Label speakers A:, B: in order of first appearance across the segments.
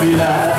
A: Yeah.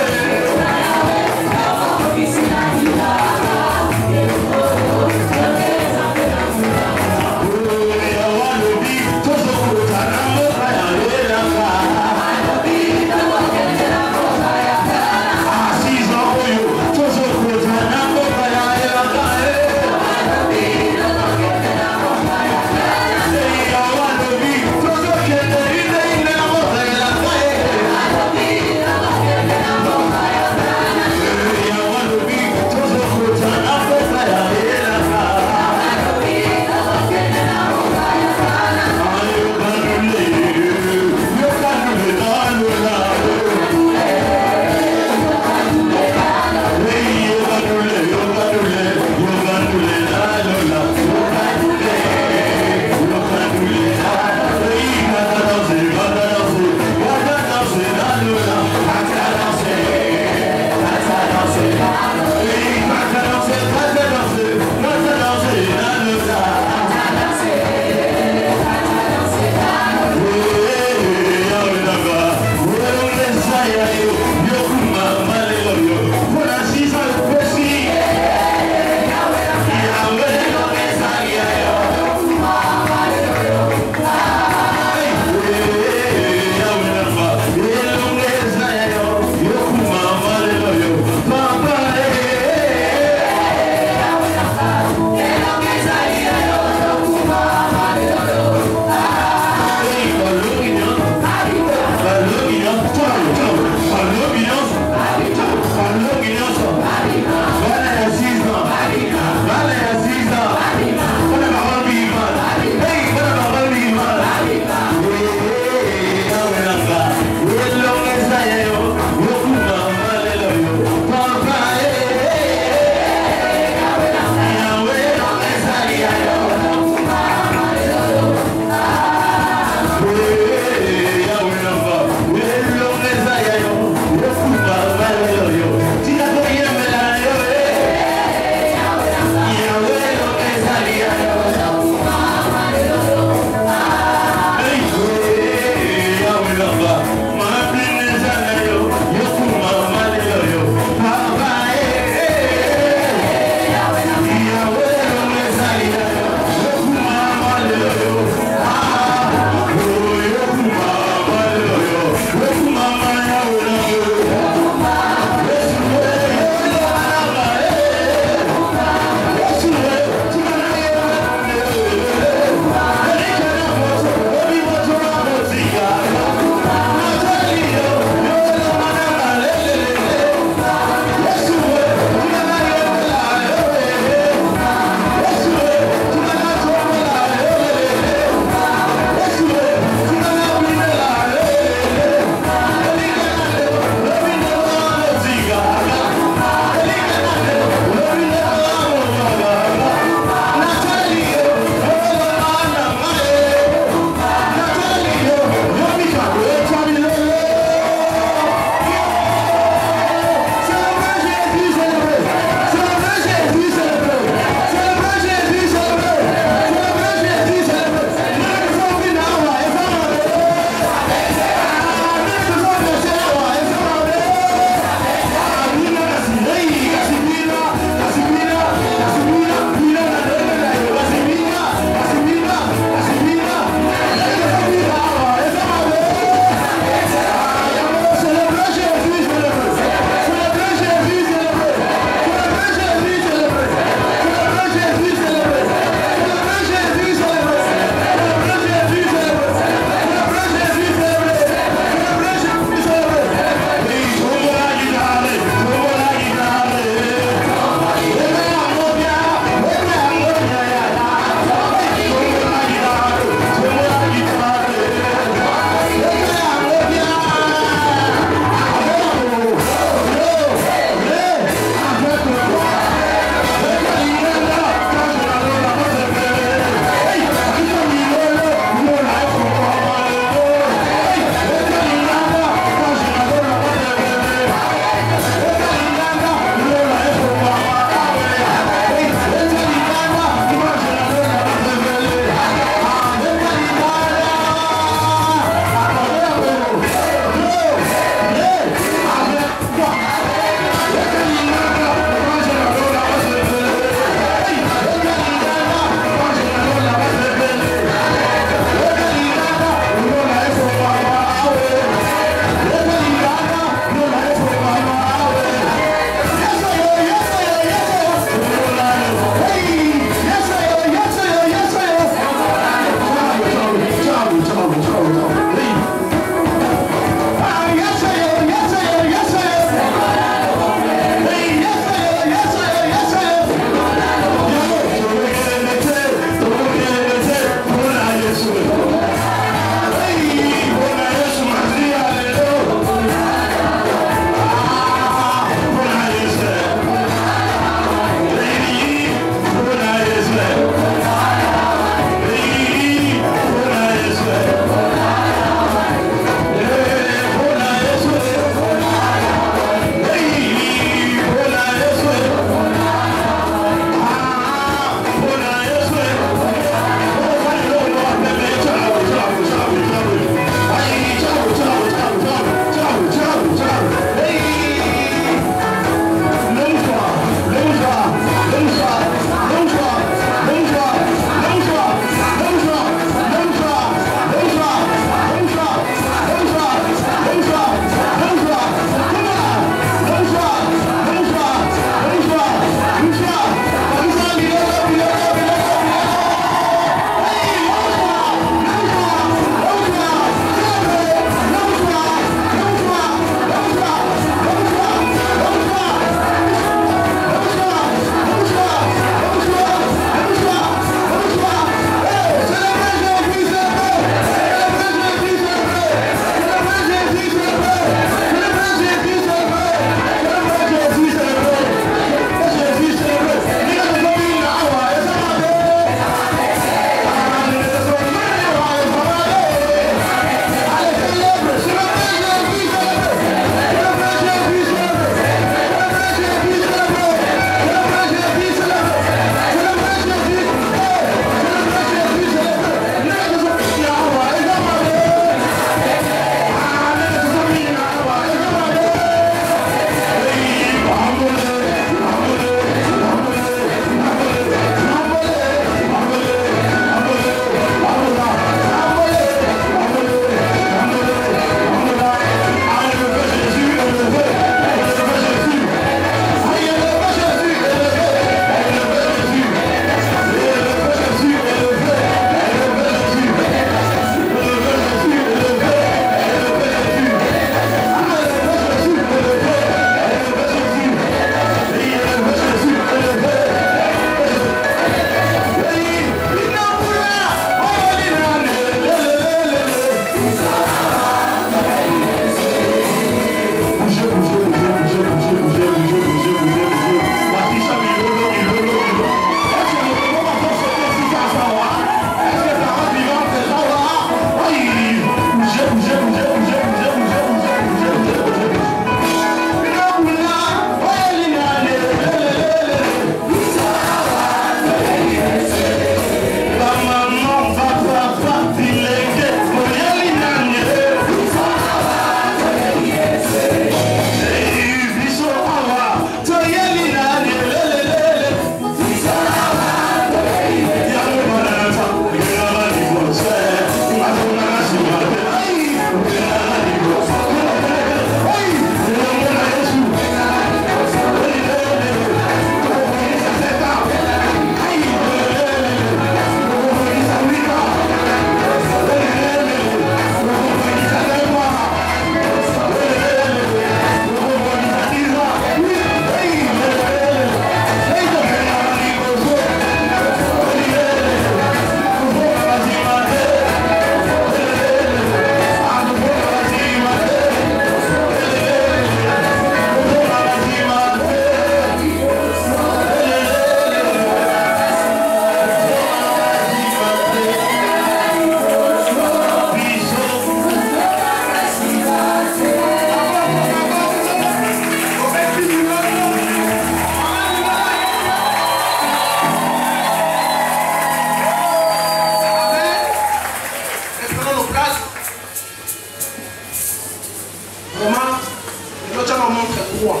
A: on montre droit.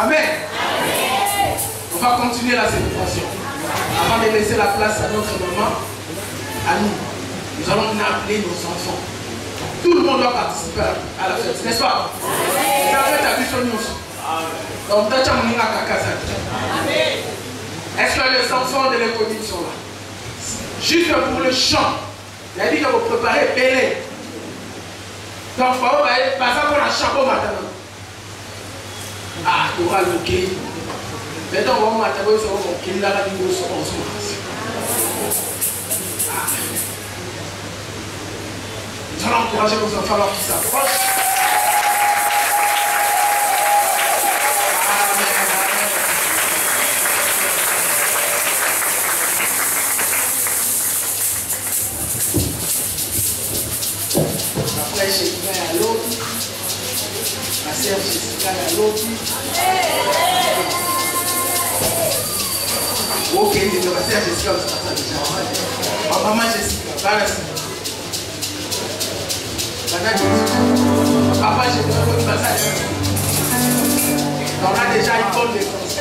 A: Amen. On va continuer la célébration. Avant de laisser la place à notre maman, à nous, nous allons appeler nos enfants. Tout le monde doit participer à la fête, n'est-ce pas? Est-ce que les enfants de l'école sont là? Juste pour le chant. Il a dit que vous préparez Bélé. Donc, vous allez passer pour la chapeau maintenant. Ah, tu auras le quai. Maintenant, on va m'attendre sur mon quai là, la vidéo sur mon soir. Nous allons encourager nos enfants alors qu'ils s'approchent. Après, Jessica est à l'autre. Ma sœur Jessica est à l'autre. Ok, ma sœur Jessica aussi passe déjà. Ma maman Jessica, voilà. Papa, j'ai besoin de passer. On a déjà une bonne défense.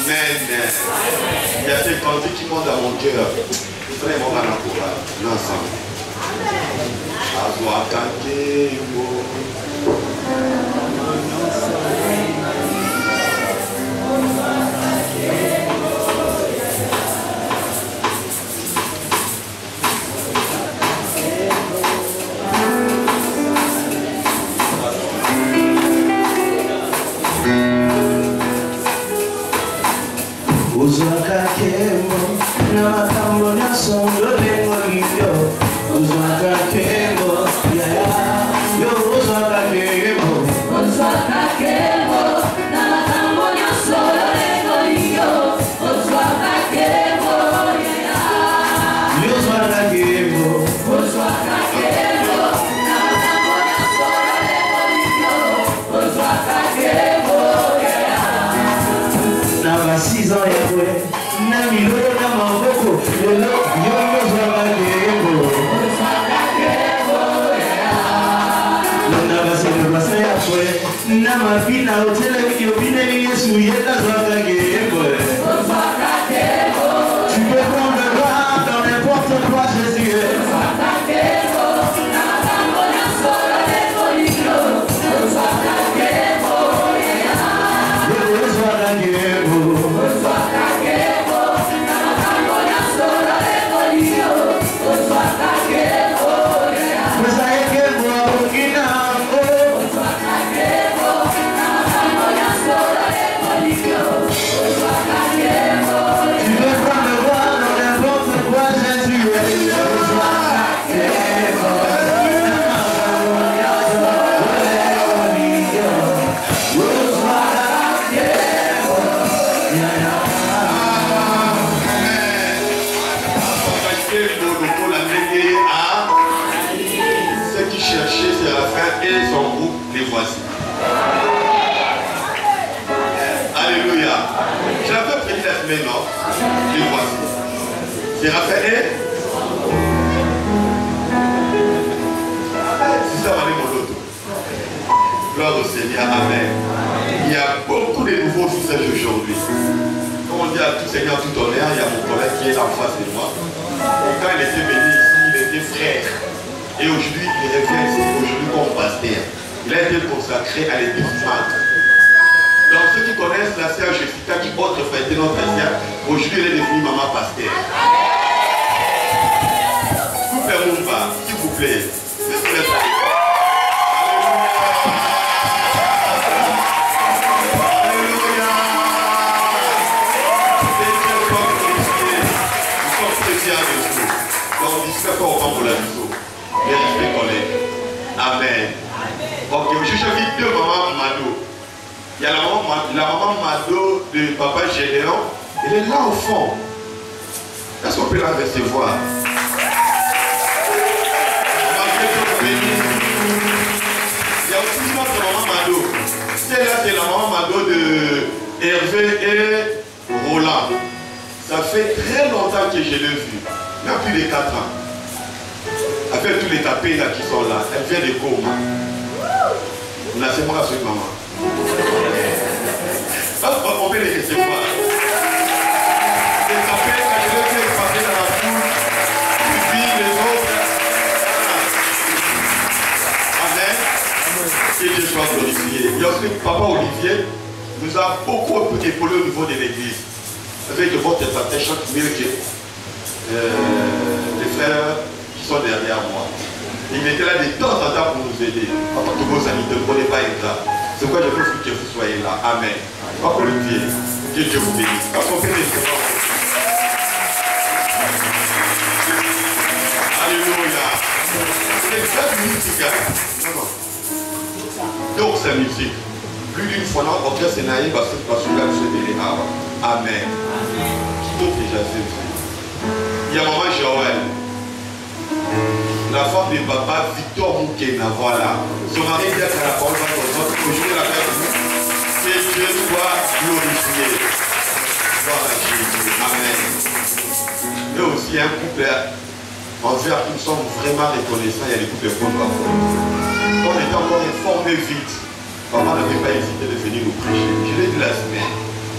B: Amen. Il y a ces cantiques qui montent dans mon cœur. Frère, mon mal ensemble.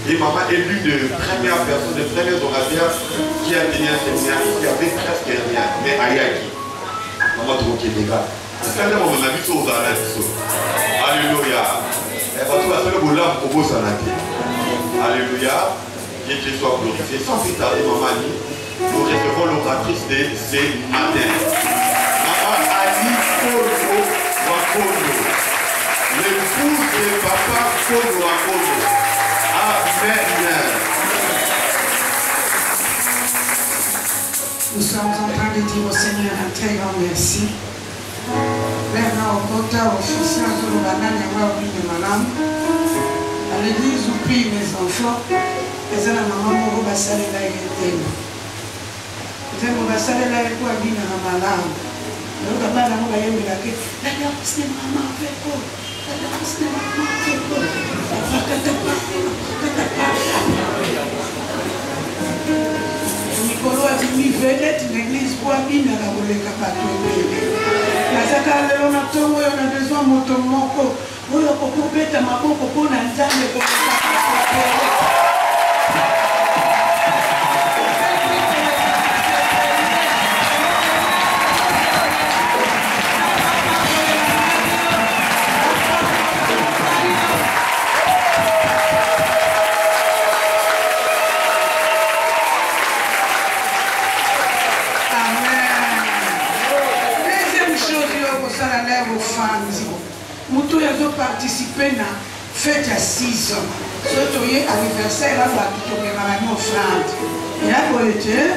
B: Et maman est l'une des premières personnes, des premiers donateurs qui a tenu un séminaire ici avec presque rien. Mais Ayaki, maman trouve qu'il est là. C'est quand même mon ami sur Alléluia. Et parce que la seule boule là, on ça n'a pas. Alléluia. Que Dieu soit glorifié. Sans plus tarder, maman, nous recevons l'oratrice de ce matin. Maman Ali Kono Wakono. L'épouse de papa Kono Wakono. Amen.
C: Nous sommes en train de dire au Seigneur un très grand merci. À l'église où prient mes enfants, les maman moko basalela yetema. Nzembo basalela eko abina na malamu. Loka bana mo bayembela ke, la danse de maman fait quoi? La danse de maman fait quoi? Nikolo a dit vedette l'église pour abina na boleka pato ebele. Nazaka lelo na tongo yo na besoin moto moko. Oyo kokobeta maboko pona nzambe kokota. Moutou yazo participer na fête à 6 ans. Surtout anniversaire là va tout tomber dans la offrande. Il y a quoi était?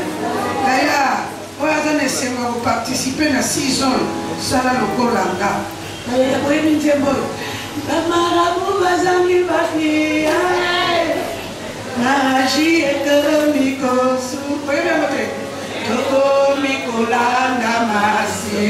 C: D'ailleurs, on a essayé de participer à 6 ans. Ça là le Colanga. D'ailleurs, vous avez dit bon. Bamarabu bazangi baki. Naji ekomiko su. Vous avez bien noté. Toko mikolanda masi.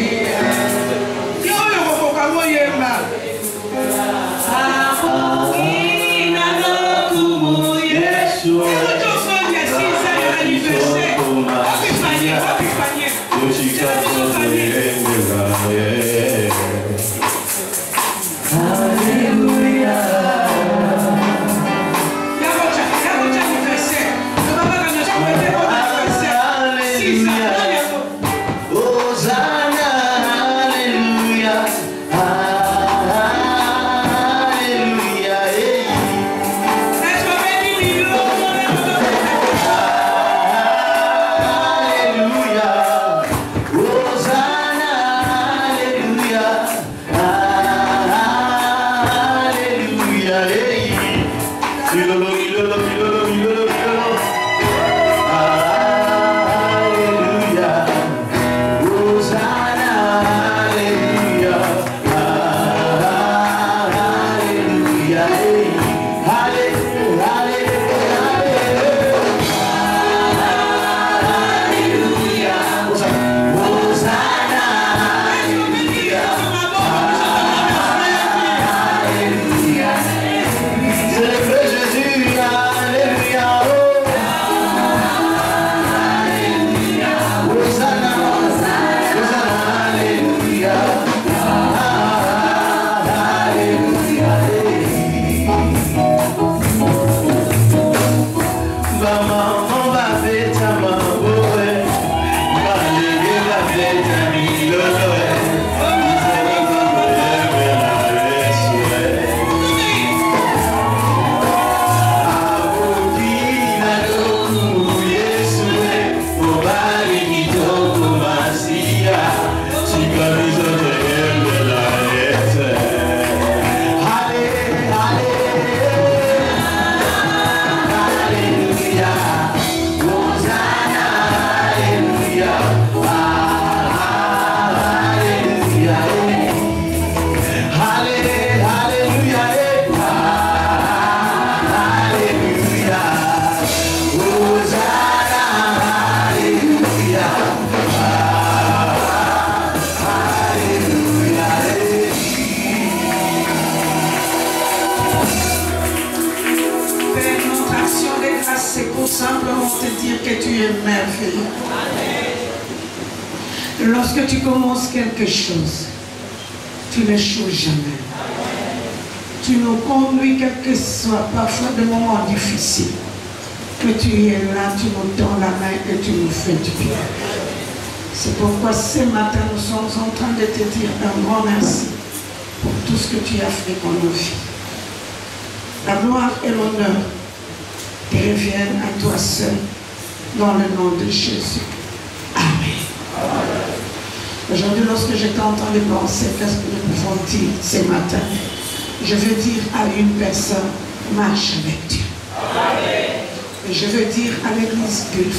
C: Lorsque tu commences quelque chose, tu n'échoues jamais. Tu nous conduis, quel que soit parfois des moments difficiles. Mais tu es là, tu nous tends la main et tu nous fais du bien. C'est pourquoi ce matin, nous sommes en train de te dire un grand merci pour tout ce que tu as fait dans nos vies. La gloire et l'honneur te reviennent à toi seul, dans le nom de Jésus. Amen. Aujourd'hui, lorsque j'étais en train de penser, qu'est-ce que nous pouvons dire ce matin? Je veux dire à une personne, marche avec Dieu. Amen. Et je veux dire à l'église Gulf,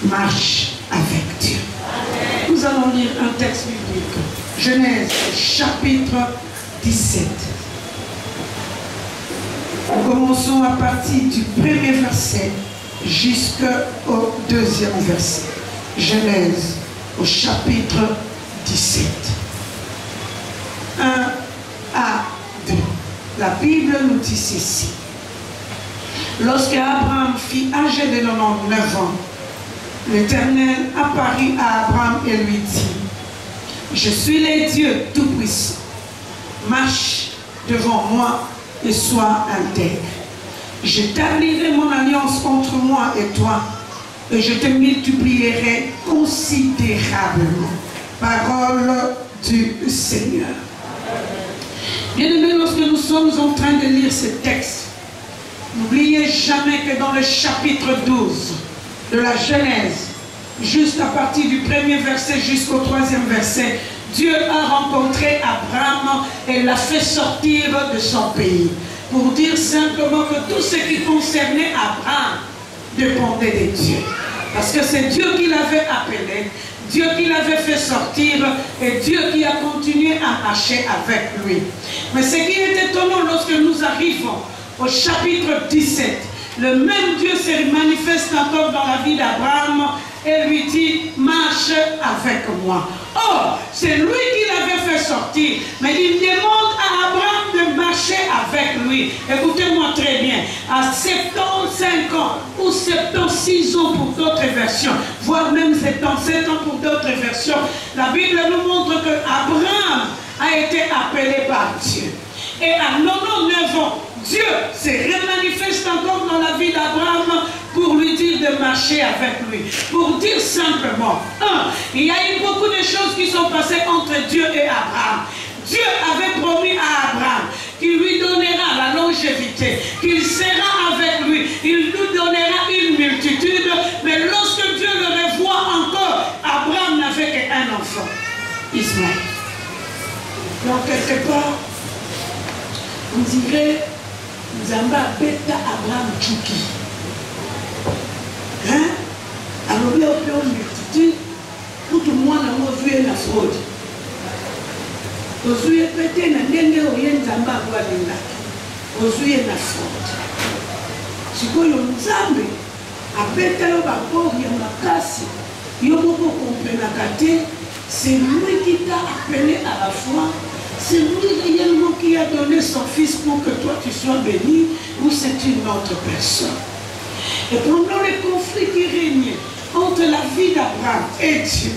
C: marche avec Dieu. Amen. Nous allons lire un texte biblique. Genèse, chapitre 17. Nous commençons à partir du premier verset jusqu'au deuxième verset. Genèse, au chapitre 17. 1 à 2. La Bible nous dit ceci. Lorsque Abraham fut âgé de 99 ans, l'Éternel apparut à Abraham et lui dit, je suis le Dieu Tout-Puissant. Marche devant moi et sois intègre. J'établirai mon alliance entre moi et toi et je te multiplierai considérablement. Parole du Seigneur. Bien-aimés, lorsque nous sommes en train de lire ce texte, n'oubliez jamais que dans le chapitre 12 de la Genèse, juste à partir du premier verset jusqu'au troisième verset, Dieu a rencontré Abraham et l'a fait sortir de son pays. Pour dire simplement que tout ce qui concernait Abraham dépendait de Dieu. Parce que c'est Dieu qui l'avait appelé, Dieu qui l'avait fait sortir et Dieu qui a continué à marcher avec lui. Mais ce qui est étonnant lorsque nous arrivons au chapitre 17, le même Dieu se manifeste encore dans la vie d'Abraham et lui dit, marche avec moi. Or, c'est lui qui l'avait fait sortir, mais il demande à Abraham de marcher avec lui. Écoutez-moi très bien, à 75 ans ou 76 ans pour d'autres versions, voire même 77 ans pour d'autres versions, la Bible nous montre que Abraham a été appelé par Dieu. Et à 99 ans, Dieu se remanifeste encore dans la vie d'Abraham pour lui dire de marcher avec lui. Pour dire simplement, il y a eu beaucoup de choses qui sont passées entre Dieu et Abraham. Dieu avait promis à Abraham qu'il lui donnera la longévité, qu'il sera avec lui, il lui donnera une multitude. Mais lorsque Dieu le revoit encore, Abraham n'avait qu'un enfant, Ismaël. Donc quelque part, on dirait, Zamba beta Abraham Tchouki. Hein? Alors, il y a une multitude, tout le monde a vu la fraude. Aujourd'hui, peut-être, il y a une Zamba à voir les lacs. Aujourd'hui, il y a la fraude. Si vous avez un Zambé, à beta le rapport, il y a ma casse, il y a beaucoup de comprendre. C'est lui qui t'a appelé à la foi. C'est lui réellement qui a donné son fils pour que toi tu sois béni, ou c'est une autre personne. Et pendant les conflits qui régnaient entre la vie d'Abraham et Dieu,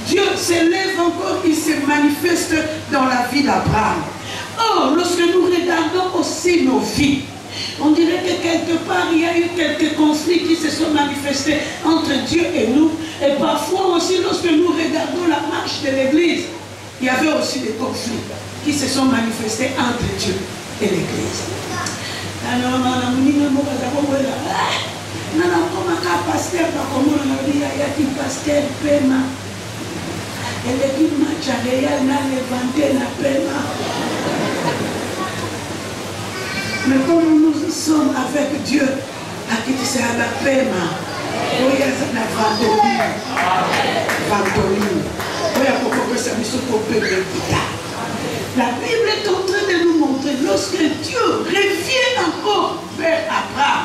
C: Dieu s'élève encore, il se manifeste dans la vie d'Abraham. Or, lorsque nous regardons aussi nos vies, on dirait que quelque part il y a eu quelques conflits qui se sont manifestés entre Dieu et nous. Et parfois aussi lorsque nous regardons la marche de l'Église, il y avait aussi des conflits qui se sont manifestés entre Dieu et l'Église. Mais comme nous sommes avec Dieu, à qui tu sais à la paix, la Bible est en train de nous montrer, lorsque Dieu revient encore vers Abraham,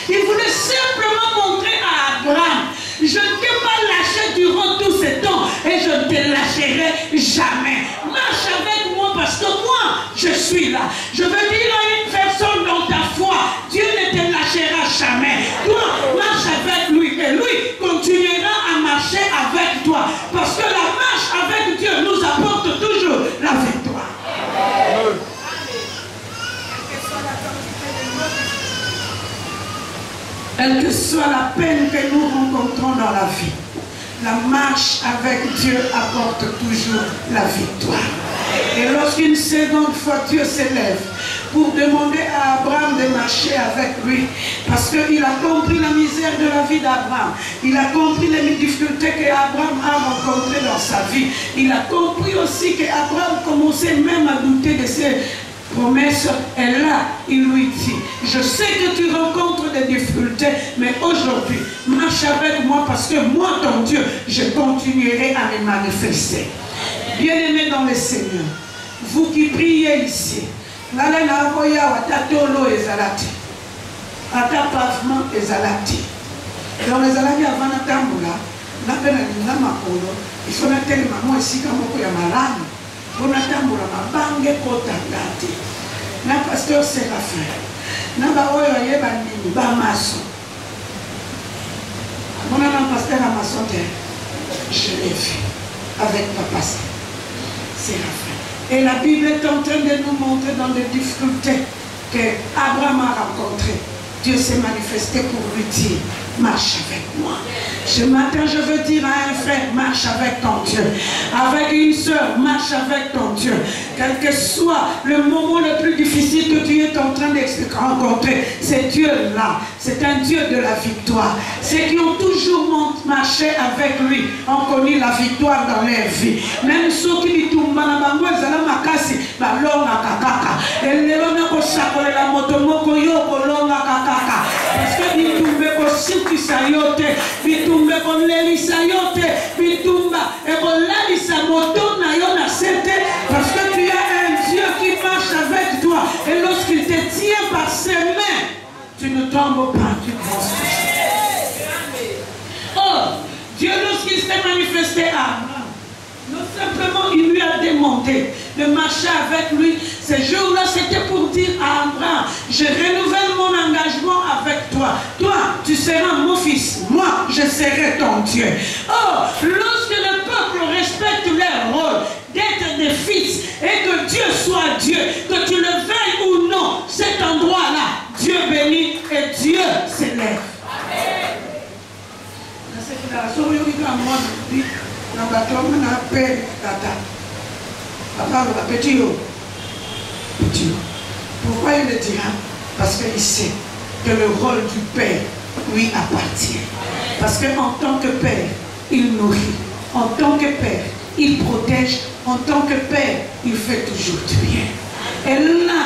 C: il voulait simplement montrer à Abraham, je ne t'ai pas lâché durant tout ce temps et je ne te lâcherai jamais. Marche avec moi parce que moi, je suis là. Je veux dire à une personne dans ta foi, Dieu ne te lâchera jamais. Toi, marche avec lui et lui continuera à marcher avec toi. Parce que la marche avec Dieu nous apporte toujours la victoire. quelle que soit la peine que nous rencontrons dans la vie, la marche avec Dieu apporte toujours la victoire. Et lorsqu'une seconde fois Dieu s'élève pour demander à Abraham de marcher avec lui, parce qu'il a compris la misère de la vie d'Abraham, il a compris les difficultés qu'Abraham a rencontrées dans sa vie, il a compris aussi qu'Abraham commençait même à douter de ses promesses, et là, il lui dit, je sais que tu rencontres des difficultés, mais aujourd'hui, marche avec moi parce que moi, ton Dieu, je continuerai à me manifester. Bien-aimés dans le Seigneur, vous qui priez ici, n'allez pas voir tolo ezalati, ata pavement ezalati. Dans les alaki avant la tamboula, n'a pas la makolo, il faut la tellement moi ici comme beaucoup ya malade. On a tamboula ma bangue kotangati. Na pasteur Séraphin, na ba oyo yeba nini ba maso. On a un pasteur à maçon, je l'ai vu avec papa Séraphin. Et la Bible est en train de nous montrer dans les difficultés qu'Abraham a rencontrées. Dieu s'est manifesté pour lui dire, marche avec moi. Ce matin, je veux dire à un frère, marche avec ton Dieu. Avec une soeur, marche avec ton Dieu. Quel que soit le moment le plus difficile que tu es en train de rencontrer, c'est Dieu-là. C'est un Dieu de la victoire. Ceux qui ont toujours marché avec lui ont connu la victoire dans leur vie. Même ceux qui disent parce que bitumbe ko sikisa yote, bitumbe ko lelisa yote, bitumba et ko lalisa moto na yo na sete, parce que tu as un Dieu qui marche avec toi et lorsqu'il te tient par ses mains, tu ne tombes pas, tu construis. Oh, Dieu lorsqu'il s'est manifesté à Abraham, non simplement il lui a demandé de marcher avec lui. Ce jour-là, c'était pour dire à Abraham, je renouvelle mon engagement avec toi. Toi, tu seras mon fils. Moi, je serai ton Dieu. Oh, lorsque le peuple respecte leur rôle d'être des fils et que Dieu soit Dieu, que tu le veuilles ou non, cet endroit-là, Dieu bénit et Dieu s'élève. Amen. Pourquoi il le dira? Parce qu'il sait que le rôle du Père lui appartient. Parce qu'en tant que Père, il nourrit. En tant que Père, il protège. En tant que Père, il fait toujours du bien. Et là,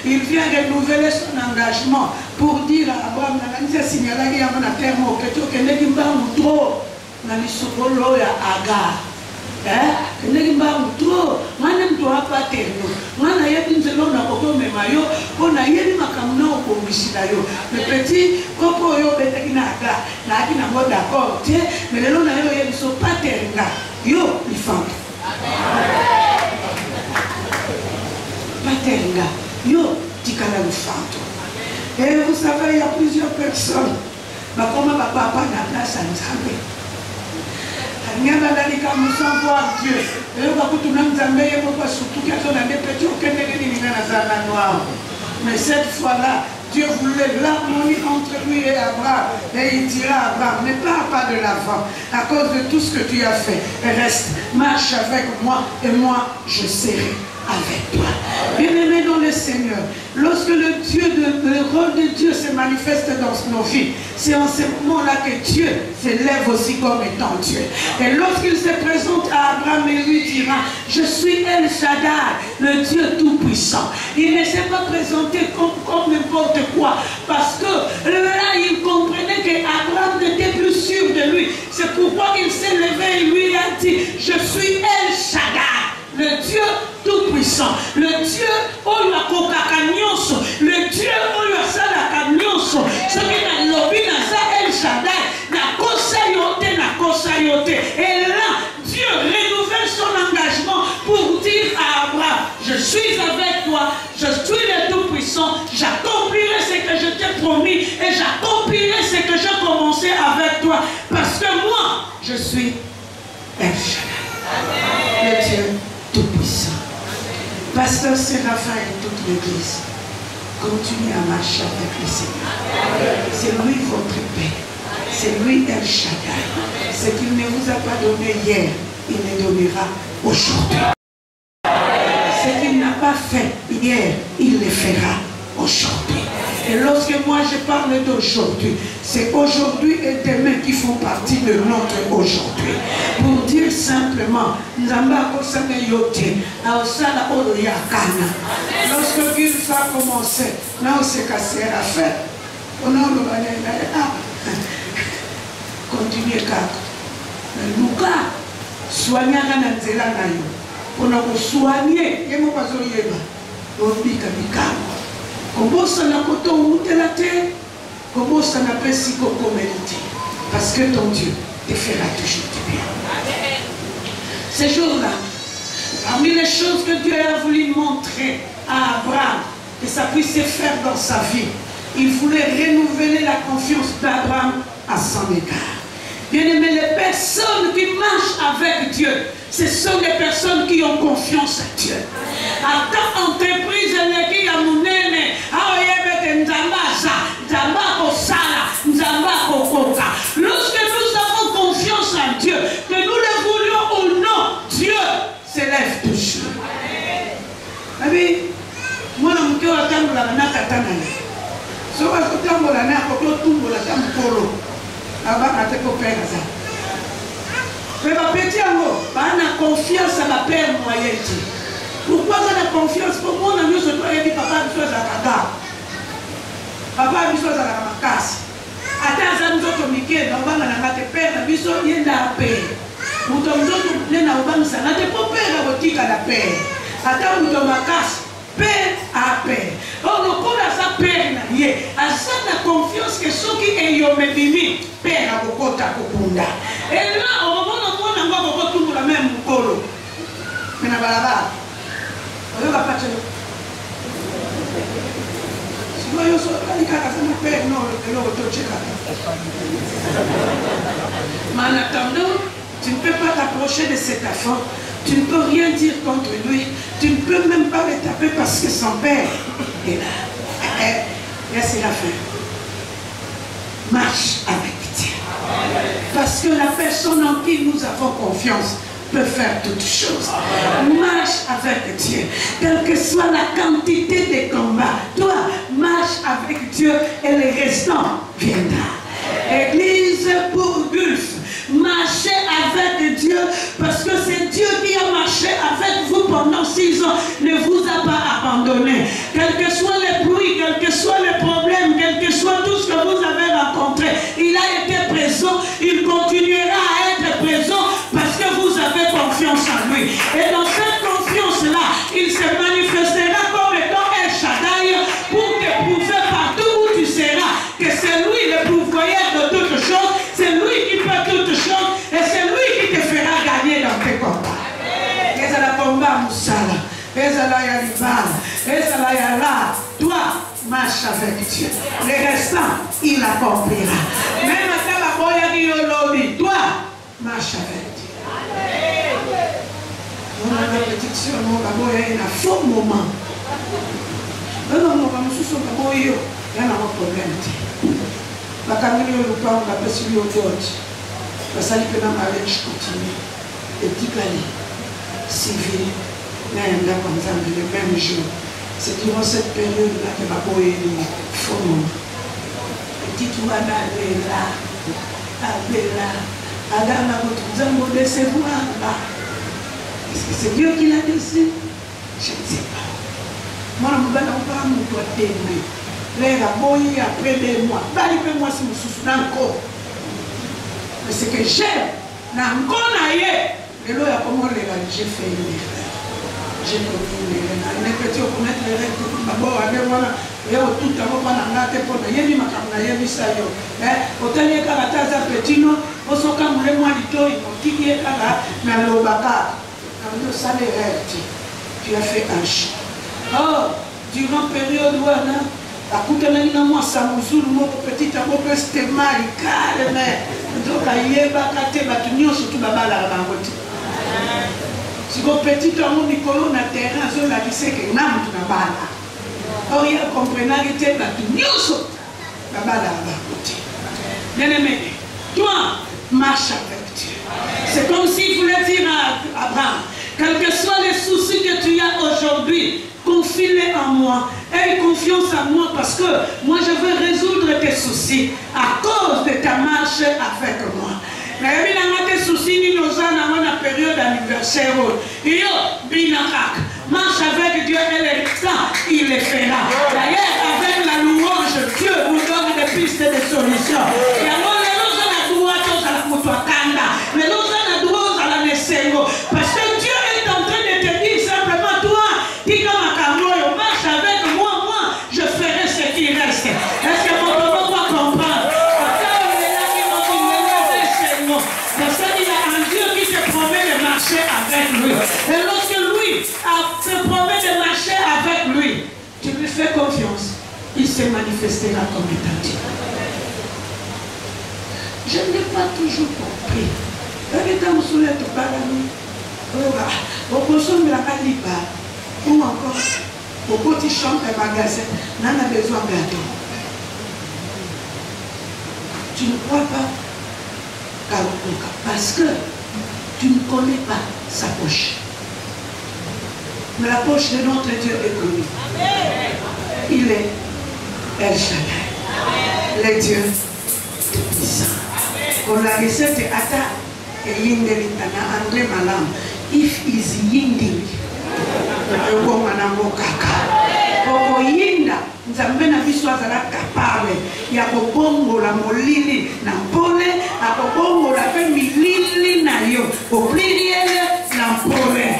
C: il vient renouveler son engagement pour dire à Abraham, mais petit, d'accord, mais les ne sont pas terminés. Yo, ils font. Patenga, yo, tikala le fanto. Et vous savez, il y a plusieurs personnes. Mais comment papa n'a pas sa nzambe? Sans voir Dieu. Mais cette fois-là, Dieu voulait l'harmonie entre lui et Abraham. Et il dira à Abraham, ne pars pas de l'avant à cause de tout ce que tu as fait. Reste, marche avec moi et moi, je serai avec toi. Bien-aimés dans le Seigneur, lorsque le rôle de Dieu se manifeste dans nos vies, c'est en ce moment-là que Dieu s'élève aussi comme étant Dieu. Et lorsqu'il se présente à Abraham, il lui dira, je suis El Shaddai, le Dieu Tout-Puissant. Il ne s'est pas présenté comme n'importe quoi, parce que là, il comprenait qu'Abraham n'était plus sûr de lui. C'est pourquoi il s'est levé et lui a dit, je suis El Shaddai, le Dieu Tout-Puissant, le Dieu où la coca-cagnoso, le Dieu où la salacagnoso, ce qui n'a lobby n'a ça El Shaddai, n'a kosa yote. Et là, Dieu renouvelle son engagement pour dire à Abraham, je suis avec toi, je suis le Tout-Puissant, j'accomplirai ce que je t'ai promis et j'accomplirai ce que j'ai commencé avec toi, parce que moi, je suis El Shaddai, le Dieu Tout-Puissant. Pasteur Séraphin et toute l'église, continuez à marcher avec le Seigneur. C'est lui votre paix. C'est lui El Shaddai. Ce qu'il ne vous a pas donné hier, il le donnera aujourd'hui. Ce qu'il n'a pas fait hier, il le fera aujourd'hui. Et lorsque moi je parle d'aujourd'hui, c'est aujourd'hui et demain qui font partie de notre aujourd'hui. Pour dire simplement, lorsque Dieu va commencer, on s'est cassé à faire. On a continuez car. Luka, soignez la nzela na yo. On a soigné, yemo pas yeba. Obika bikamo. Comment ça n'a pas monté la terre? Comment ça n'a pas si beaucoup mérité? Parce que ton Dieu te fera toujours du bien. Ces jours-là, parmi les choses que Dieu a voulu montrer à Abraham, que ça puisse se faire dans sa vie, il voulait renouveler la confiance d'Abraham à son égard. Bien aimé, les personnes qui marchent avec Dieu, ce sont des personnes qui ont confiance à Dieu. À ta entreprise, qui a monnaie, lorsque nous avons confiance en Dieu, que nous le voulions ou non, Dieu s'élève toujours. Amen. Moi, je suis confiance à ma père moyen. Pourquoi ça la confiance? Pour moi, on a mis ce doigt et dit papa, il faut à la papa, il faut à la casse. Attends, nous autres, Mickey, nous avons un père, nous avons un père. Nous avons un père, la paix. Attends, nous avons un casse. Père à père. On ne connaît pas père n'a à ça la confiance que ceux qui ayant médini père à Bokota Kokunda. Et là, au moment où on a encore tout la même colo. Mais na balaba. On va pas te. Si moi je suis allé à mon père non le retour chez mais en attendant, tu ne peux pas t'approcher de cet enfant. Tu ne peux rien dire contre lui. Tu ne peux même pas le taper parce que son père est là. Et c'est la fin. Marche avec Dieu. Parce que la personne en qui nous avons confiance peut faire toutes choses. Marche avec Dieu. Quelle que soit la quantité de combats, toi, marche avec Dieu et le restant viendra. Église pour Gulf. Marchez avec Dieu parce que c'est Dieu qui a marché avec vous pendant 6 ans, ne vous a pas abandonné. Quel que soit les bruits, quel que soit les problèmes, quel que soit tout ce que vous avez rencontré, il a été présent, il continuera à être présent parce que vous avez confiance en lui. Et dans cette confiance-là, il se manifestera comme étant El Shaddai pour te prouver partout où tu seras que c'est lui le pourvoyeur de toutes choses, c'est lui qui peut toutes choses et c'est lui qui te fera gagner dans tes combats. Et ça la combat Moussala, et ça la Yalibal, et ça la Yala. Toi, marche avec Dieu. Le restant, il accomplira. Même à la boya qui yolobi, toi, marche avec Dieu. On a la répétition, on a boya, il y a un faux moment. Non, non, non, nous sommes à boya, il y a un problème. La caméra au pas, on a passé au George. La salle que dans ma vie, je continue. Et petit cali, civil, même là, comme ça, le même jour. C'est durant cette période-là que ma boye est faux. Petit Ouana, elle est là. Elle est là. Alors, nous allons décevoir là. Est-ce que c'est Dieu qui l'a décidé? Je ne sais pas. Moi, je ne vais pas me témoigner. Les raboyés après des mois. Moi si je suis encore. Mais ce que j'aime, encore naïe. Et là, comment j'ai fait une erreur. J'ai commis une erreur. Il est petit, on connaît les règles. D'abord, il y a tout le monde qui a été pour il y a ma caméra, il y a ça. Autant il y a un petit nom, on s'en calme le mois du temps, il y a mais le baka. Ça les règles. Tu as fait un choix. Oh, durant la période où on a. Akutana na mwa samuzulu moko petit amoko c'était mal calme donc ayeba kate batu nyonso tu babala bango ti siko petit amu nikolo na terrain zo la kiseke na mutu na bala Or, il y a comprenez que tu es là, tu bien-aimé, toi, marche avec Dieu. C'est comme s'il voulait dire à Abraham, quels que soient les soucis que tu as aujourd'hui, confie-les en moi. Aie confiance en moi parce que moi je veux résoudre tes soucis à cause de ta marche avec moi. Mais il y a des soucis qui nous ont dans la période d'anniversaire. Marche avec Dieu et le temps, il le fera. D'ailleurs, avec la louange, Dieu nous donne des pistes de solutions. Et alors, les gens ont la droite à la Moutouakanda. Les gens ont la droite à la Nessengo. Parce que Dieu est en train de te dire simplement, toi, dis comme un camoyo, marche avec moi, je ferai ce qui reste. Est-ce que mon papa va comprendre? Parce qu'il y a un Dieu qui te promet de marcher avec lui. Et lorsque lui te promet de marcher avec lui, tu lui fais confiance. Il se manifestera comme étant Dieu. Je n'ai pas toujours compris. Ou encore, au petit champ et magasin, on a besoin de gâteau. Tu ne crois pas? Parce que tu ne connais pas sa poche. Mais la poche de notre Dieu est connue. Il est El Shaddai, le Dieu tout-puissant. On a recette Ata et Yindelitana, André Malam. If is Yinding, Yinda, Nzambe na biso azala capable ya kobongola molili na mpole, akobongola pe milili na yo au pluriel na mpole.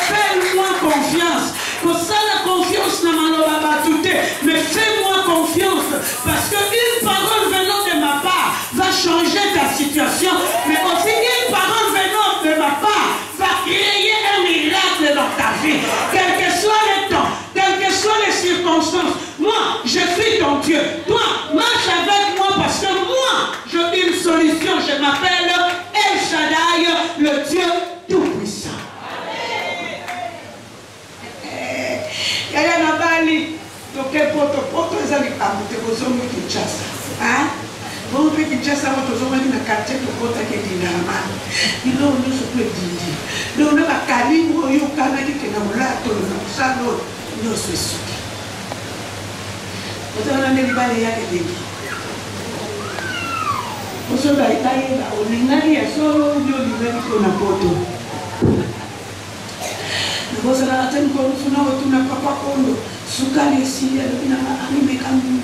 C: Fais-moi confiance. Pour ça la confiance na maloba batute, mais fais-moi confiance parce qu'une parole venant de ma part va changer ta situation, mais aussi une parole venant de ma part va créer un miracle dans ta vie. Quel que soit le temps, quelles que soient les circonstances, moi, je suis ton Dieu. Toi, marche avec moi parce que moi, j'ai une solution. Je m'appelle El Shaddai, le Dieu tout-puissant. Il y a un abali, donc quel poto les amis à monter aux hommes qui chassent. Hein? Bon, qui chassent à votre hommes dans le quartier de poto qui est dit dans la main. Il a nous se peut dire. Nous on a calibre, il y a un canadi qui n'a pas l'air de nous salon. Nous sommes souki. Vous avez un élibale ya que des. Vous savez la Italie là, on est allé à solo, nous libéré qu'on a poto. Vous avez un thème qu'on a papa kondo, sukali ici, elle vient à arriver comme nous.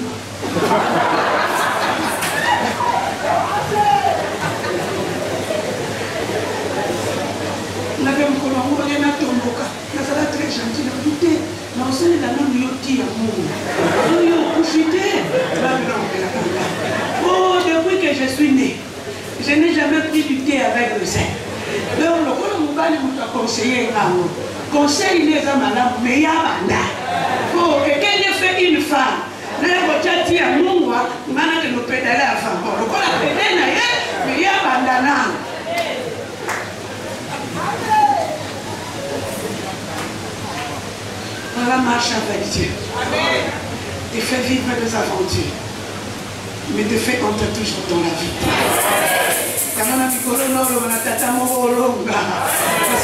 C: On avait un colon, on est à Tomboka, la salle très gentille, on doutait, mais on s'est dans le yoti à mon. On y a profité, oh, depuis que je suis née, je n'ai jamais pris du thé avec le sein. Donc, le colon m'a conseillé à moi. Conseil les hommes, mais il y a un oh, et quand il fait une femme, là, on va dire à nous, on va nous pédaler à la femme. On va la pédaler, mais il y a un bandana. On va marcher avec Dieu. Te fait vivre des aventures, mais te fait entrer toujours dans la vie. Parce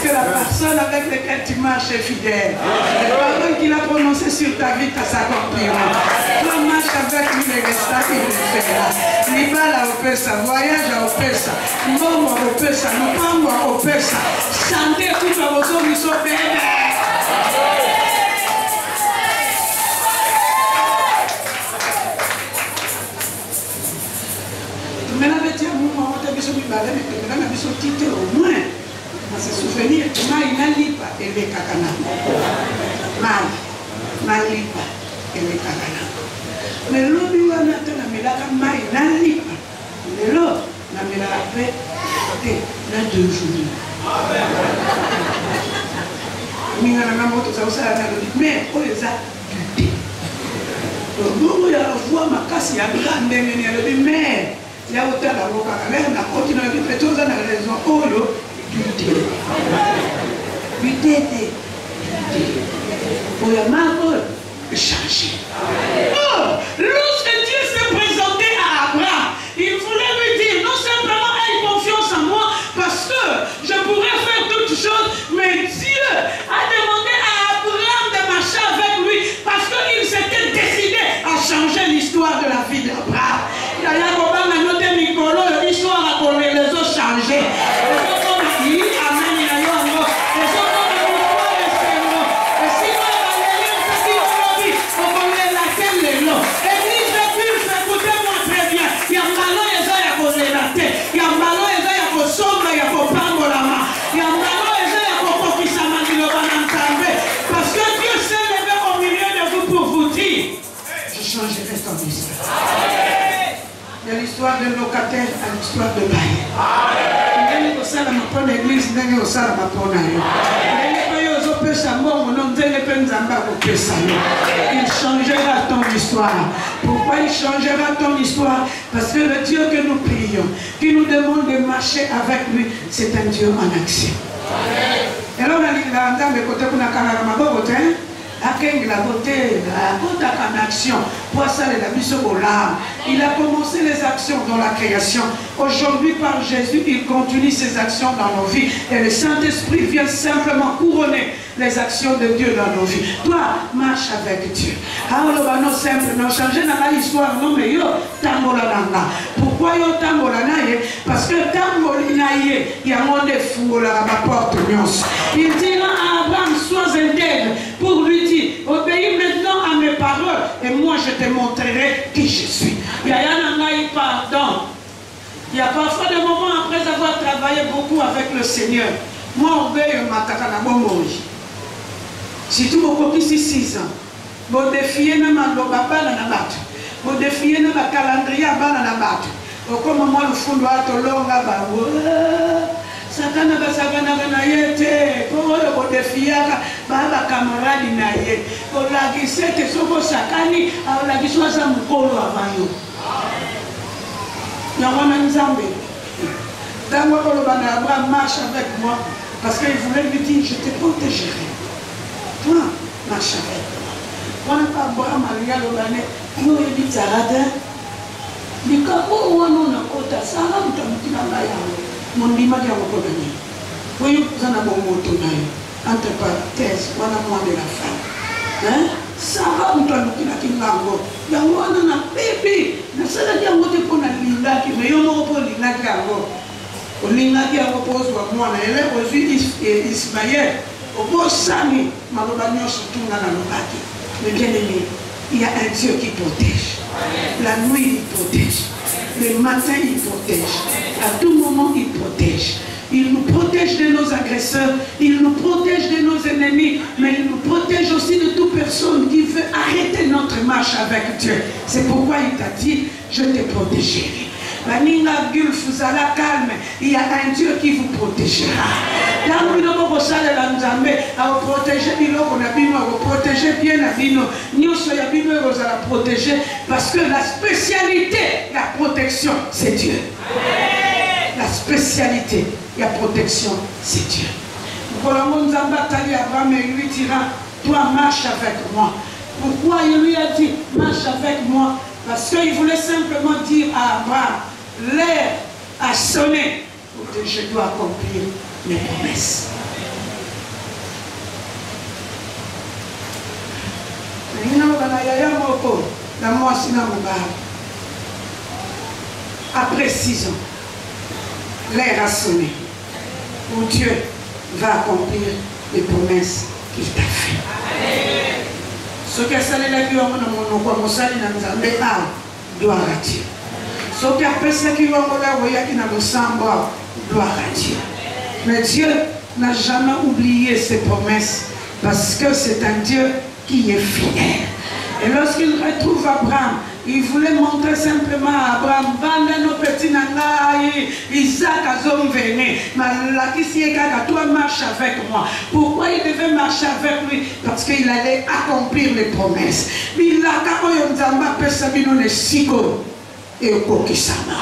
C: que la personne avec laquelle tu marches est fidèle. Les paroles qu'il a prononcées sur ta vie, ça s'accomplira. Toi marche avec lui, les restats qu'il le fera. Libala au Pessa, voyage au Pessa, Momo au Pessa, Mopango au Pessa, chanter tout à vos hommes, ils sont bébés. Au moins, à se souvenir que Maï Nalipa et les Kakana. Maï Nalipa et les Kakana. Mais l'eau du Wanata n'a mis la Maï Nalipa. Mais l'eau n'a mis la paix et la 2 jours. Mais pour les a du thé. Donc, nous, il y a la voix, ma casse, il y a grande, mais il y a autant d'avocats, mais on a continué à faire tout ça dans la raison. Oh, du thé. Du thé. Oh, il y a marre. changer. Oh, lorsque Dieu s'est présenté à Abraham, il voulait lui dire, non simplement aie confiance en moi, parce que je pourrais faire toutes choses, mais Dieu a demandé à Abraham de marcher avec lui, parce qu'il s'était décidé à changer l'histoire de la vie d'Abraham. L'histoire a connu les autres changé. De l'histoire de locataire à l'histoire de bail. Il y a une église, il y a une il changera ton histoire. Pourquoi il changera ton histoire? Parce que le Dieu que nous prions, qui nous demande de marcher avec lui, c'est un Dieu en action. Et alors, il a commencé les actions dans la création. Aujourd'hui, par Jésus, il continue ses actions dans nos vies. Et le Saint-Esprit vient simplement couronner les actions de Dieu dans nos vies. Toi, marche avec Dieu. Pourquoi yo tambola naye? Parce que tambola naye, il y a un défaut à la porte. Il dit à Abraham, sois intègre pour lui dire, obéis maintenant à mes paroles et moi je te montrerai qui je suis. Il y a un pardon. Il y a parfois des moments après avoir travaillé beaucoup avec le Seigneur. Moi, obéis mataka na bomori. Si tout mon ici 6 ans, vous défiez na maloba bana na batu. Vous défiez na calendrier bana na batu. Comme moi le fond doit être long là-bas. Satana basagana na yete ko le defiaka baba camarade na ye ko la gisete soko sakani au la giswaza mukolo avanyo na wana nzambe dans moi ko bana Abraham marche avec moi parce qu'il voulait lui dire je te protégerai toi marche avec moi wana pa Abraham alia lo bane yo ebitsarada likako wana na kota sala mtamukina ngaya mon lima qui a reconnu. Oui, vous en avez bon mot entre parenthèses, on a moins de la femme. Hein? Ça va, on doit nous dire qu'il y a un bébé. Ne serait-ce pas pour la linga qui me y'a pour linga qui a au linga qui a repose pour moi. Elle est reçue Ismaël. Au beau Sami, Malobagnon surtout dans la localité. Mais bien aimé, il y a un Dieu qui protège. La nuit, il protège. Le matin, il protège. À tout moment, il protège. Il nous protège de nos agresseurs. Il nous protège de nos ennemis. Mais il nous protège aussi de toute personne qui veut arrêter notre marche avec Dieu. C'est pourquoi il t'a dit, je te protégerai. Calme, il y a un Dieu qui vous protégera. Protéger bien protéger parce que la spécialité, la protection, c'est Dieu. La spécialité, la protection, c'est Dieu. Abraham lui dira, toi marche avec moi. Pourquoi il lui a dit, marche avec moi? Parce qu'il voulait simplement dire à Abraham, l'heure a sonné pour que je dois accomplir mes promesses. Après 6 ans, l'heure a sonné où Dieu va accomplir les promesses qu'il t'a fait. Ce que ça l'a dit, gloire à Dieu. Ce qui a fait qui va gloire à Dieu. Mais Dieu n'a jamais oublié ses promesses parce que c'est un Dieu qui est fidèle. Et lorsqu'il retrouve Abraham, il voulait montrer simplement à Abraham, banda no petit nangai, Isaac a venu, toi marche avec moi. Pourquoi il devait marcher avec lui? Parce qu'il allait accomplir les promesses. Il a et au kokisama.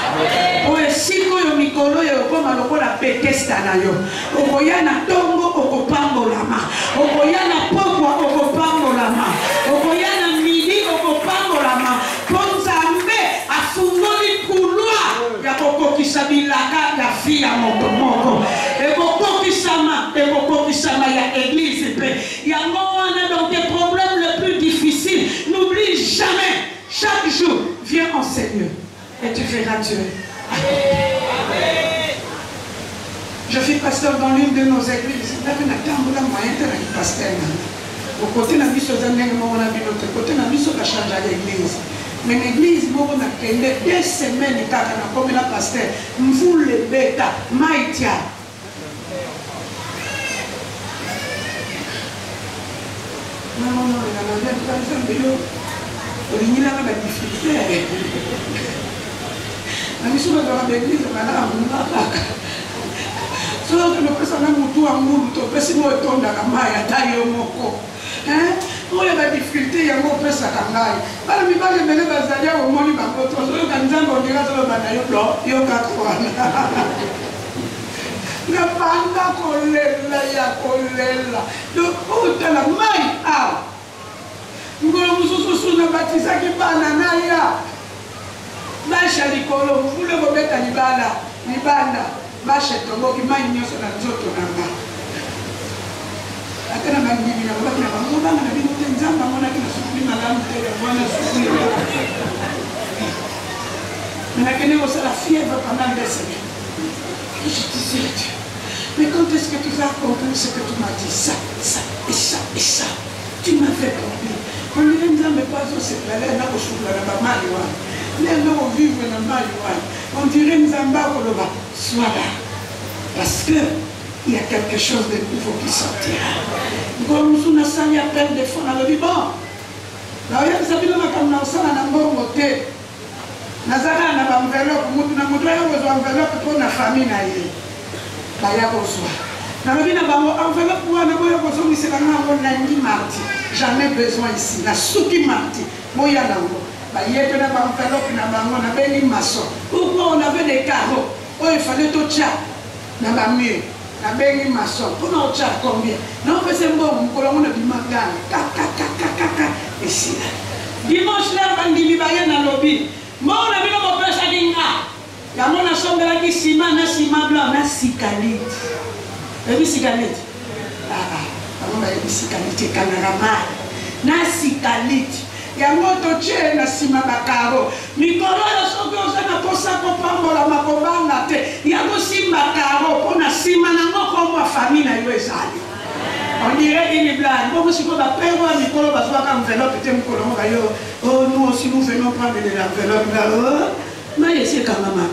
C: O esiko yo likolo ya okoma lokola Bethesda na yo. Okoya na tongo okopambolama. Okoya na pokwa okopambolama. Okoya na midi okopambolama. Ponzambe afungoli couloir ya kokokisa bilaka ya fi ya moto moko. Ekokokisama ya église pe. Yango wana dans tes problèmes les plus difficiles. N'oublie jamais, chaque jour, viens en Seigneur et tu verras Dieu. Je suis pasteur dans l'une de nos églises. Au côté de la mission, côté de la mission, on a changé l'église. Mais l'église, on a 2 semaines, comme la pasteur, vous le bêta, maïtia. Non, il y a pas de difficulté. La mission de l'église, madame, so que le personne mutu amulu to pesi mo etonda kamaya tayo moko oya ba difficulté yango pesa kangai bala mibale mele bazalia o moni ba koto so ka nzambo ndira so ba na yo yo ka kwana na panda kolela ya kolela do utala mai a ngolo mususu na batiza ki bana na ya basha likolo mvule ko beta libanda basha tombo ki mai nyoso na nzoto nanga atena bangi na ba na bango bana na bino tenzamba mona kina sukuli malamu tele mwana sukuli na kene ko sala fièvre pendant 2 semaines. Je disais mais quand est-ce que tu vas comprendre ce que tu m'as dit, ça et ça et ça, tu m'as fait comprendre. On ne dit pas que c'est là na ko sukula na ba mali wa on vivre dans le mal, on dirait nous en bas, sois là. Parce qu'il y a quelque chose de nouveau qui sortira. Comme nous sommes à peine de fond, on a dit bon. Là, il y a des habitants qui ont un bon côté. Nazara na enveloppe, na mudwa yo enveloppe pour la famille na yé. Ba ya ko soa. Na lobi na bango enveloppe wana boyo ko so mi se bana ngo na ndi mardi. Jamais besoin ici. Na suki mardi. Moya na ngo. Enveloppe na bango na beli maçon. Pourquoi on avait des carreaux? Oh, il fallait tout tcha na ba mur. Na beli maçon. Pour nous tcha combien? Non, mais c'est bon, on a du mangane. Ici là. Dimanche là, bandimi ba na lobby. Moi on a vu mon père ça dinga. Ya mona sombe la ki ciment na ciment blanc na cicanite. Et puis cicanite. On va dire cicanite camarama. Na cicanite. Ya moto che na sima bakaro mikolo ya soki osana posa kopambola makobanga te ya kosimba karo pona sima na ngoko mwa famille na yo ezali on dirait une blague bon si ko ba père wa mikolo ba soka enveloppe te mikolo mo yo oh nous aussi nous venons prendre de l'enveloppe là oh mais c'est quand même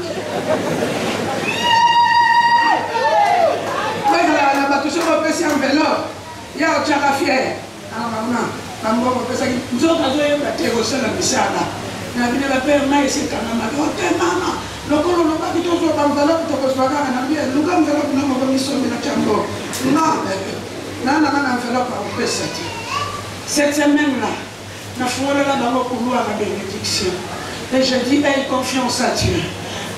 C: ouais la ba tout ça ba pesi enveloppe ya o chaka fier ah maman Mambo pesa nzoka zo yeba tego sala misala na bine ba père mai c'est quand même ok mama lokolo no ba kito zo enveloppe to ko swaga na bia luka enveloppe no mo mi so mi na chambo non na enveloppe au pesa ti cette semaine là na fola la bango pour la bénédiction et je dis aie confiance à Dieu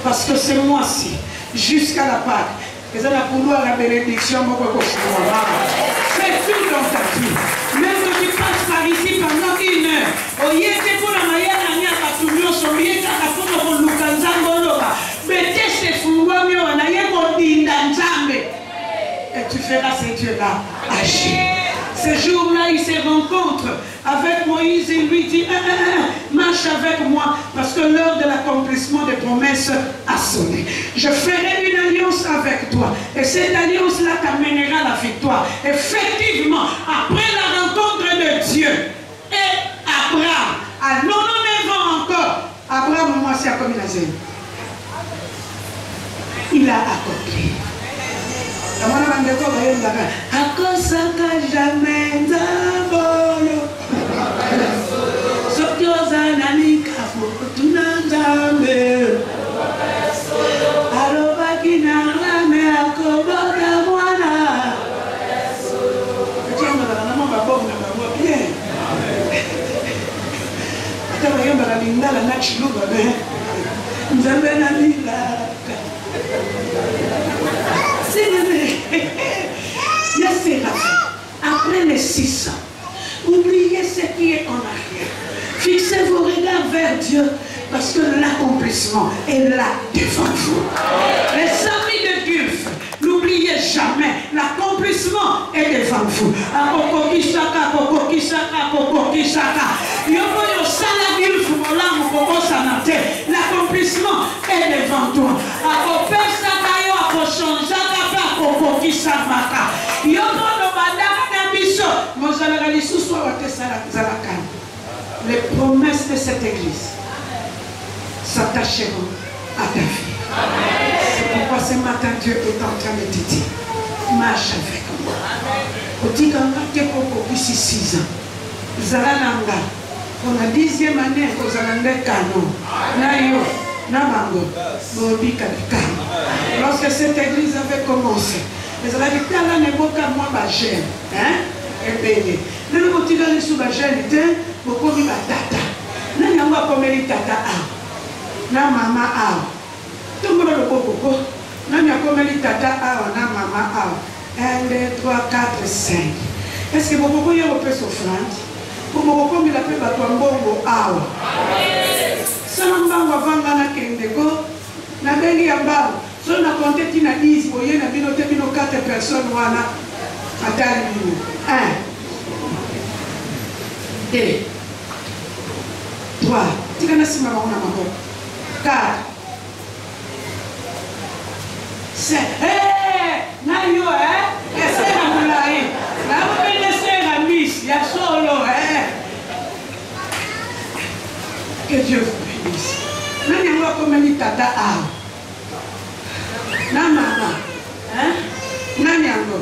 C: parce que c'est moi-ci jusqu'à la Pâque et ça la pour la bénédiction mo ko fais tout dans ta vie. Même que tu passes par ici pendant 1 heure, au lieu de pour la manière à Patulio, son billet à la photo pour Lukanzangoloka, mais c'est fouillé, on a rien pour dire dans Jambe. Et tu feras ce Dieu-là agir. Ce jour-là, il se rencontre avec Moïse et lui dit marche avec moi parce que l'heure de l'accomplissement des promesses a sonné. Je ferai une alliance avec toi et cette alliance-là t'amènera la victoire. Effectivement, après la rencontre de Dieu et Abraham, à 99 ans encore, Abraham, moi, c'est comme il a accompli. Akosaka jamais nzabolo Sokyoza nanika fotuna nzambe Alobaki na rame akoboda mwana Etiamba na mama babomu na mama bien Ataba yamba na lingala na chiluba be Nzambe na lilaka là devant vous. Les amis de Gulf, n'oubliez jamais, l'accomplissement est devant vous. L'accomplissement est devant toi. Les promesses de cette église s'attacheront à ta vie. C'est pourquoi ce matin Dieu est en train de te dire, marche avec moi. Ici 6 ans. Zalananga. Pour la 10e année, vous allez canon. Nayo, Namango, Bobika Kano. Lorsque cette église avait commencé, les radicaux n'avaient pas moi bagé. Hein? Et béni. Nous avons dit que nous sommes bagé, nous avons dit tata. Nous avons dit tata. Na mama awa. Tout le monde le coco. Nous avons dit tata awa, na mama awa. 1, 2, 3, 4, 5. Est-ce que vous pouvez faire offrande? Pour me reconnaître la paix, tu as un bon awa. Ça n'a pas de kendeko. Na bengi ambao. So na compté tina 10, vous voyez na binoté bino 4 personnes wana. Atali bino. 1, 2, 3. Tika na sima wana mako. 4, 5. Na yo essaye na mulai. Na obéissez la miss, ya solo Que Dieu vous bénisse. Nani yango komeli tata a. Na mama. Nani yango.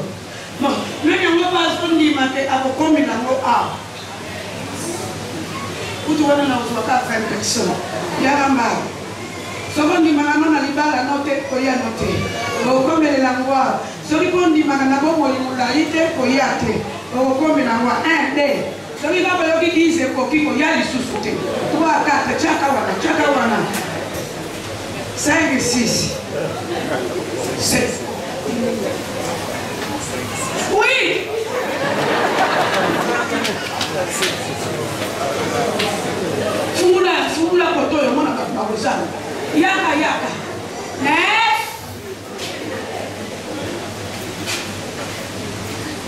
C: Bon, nani yango pas kondi mate akokomi nango a. Utu wana na uzwaka 20 personnes. Yaramba. Soki ndimaka na libala note koya note. Okomelela ngwa. Soki ndimaka na bomoi mulai te koya te. Okomela ngwa 1 2. Soki kaba yoki 10 koki koya lisusu te. 3 4 chaka wana. 5 6 7. Oui. Fumula koto yo mona kabuzana. Yaka.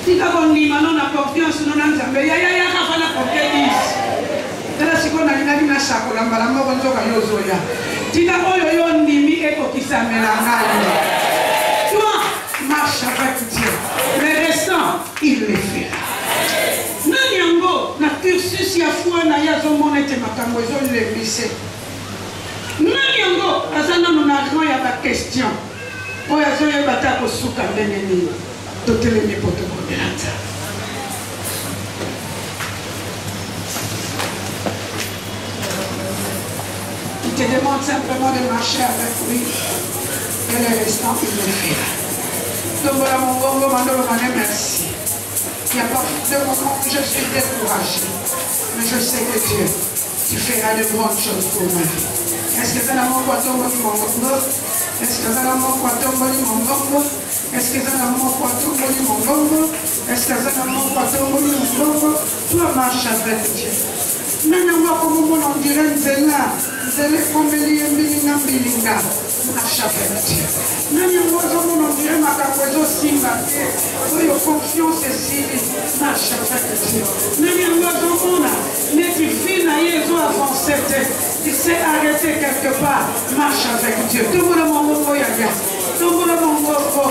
C: Tika kondima non na confiance non nzambe. Yaka fana kokedis. Tala sikona na sako lambala moko nzoka yozoya. Tika oyo yo ndimi ekokisamela ngani. Toi, marche avec Dieu. Le restant, il le fera. Nani yango na cursus ya foi na yazo monete makambo ezo lebise. Nani yango azana na grand ya ba question. Oya zo yeba ta ko suka ndenge nini. Totelemi poto kondelata. Il te demande simplement de marcher avec lui. Et le restant, il le fera. Donc voilà mon bongo, merci. Il n'y a pas de moment où je suis découragé. Mais je sais que Dieu, tu feras de grandes choses pour ma vie. Est-ce que ça n'a pas tombé mon bongo? Est-ce que ça n'a pas tombé mon bongo? Est-ce que ça n'a pas tombé mon bongo? Est-ce que ça n'a pas tombé mon bongo? Toi marche avec Dieu. Nana comme on dirait Nzela. Nzela comme Bilinga. Marche avec Dieu. Nana comme on dirait Makakozo Simba. Oui, confiance et Siri. Marche avec Dieu. Nana comme on a. Mais tu finis à Yezo avancer. Tu sais arrêter quelque part. Marche avec Dieu. Tout le monde mon bongo yaya. Tout le monde mon bongo.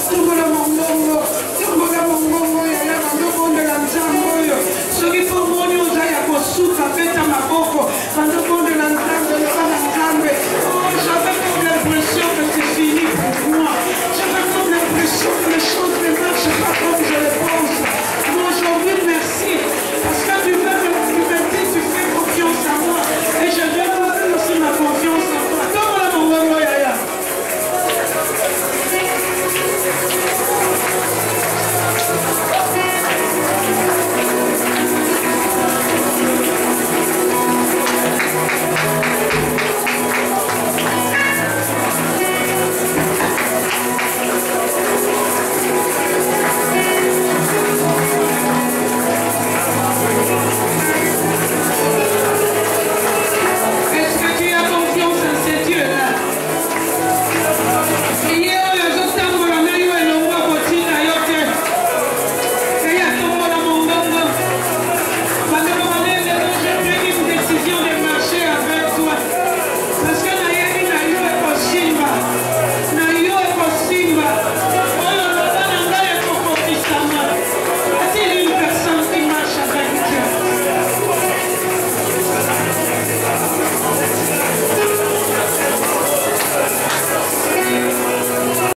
C: Tout le monde mon bongo. Tout le monde mon bongo yaya. Tout le monde la nzambo. Ce qui faut mon yaya ko suka peta maboko. Quand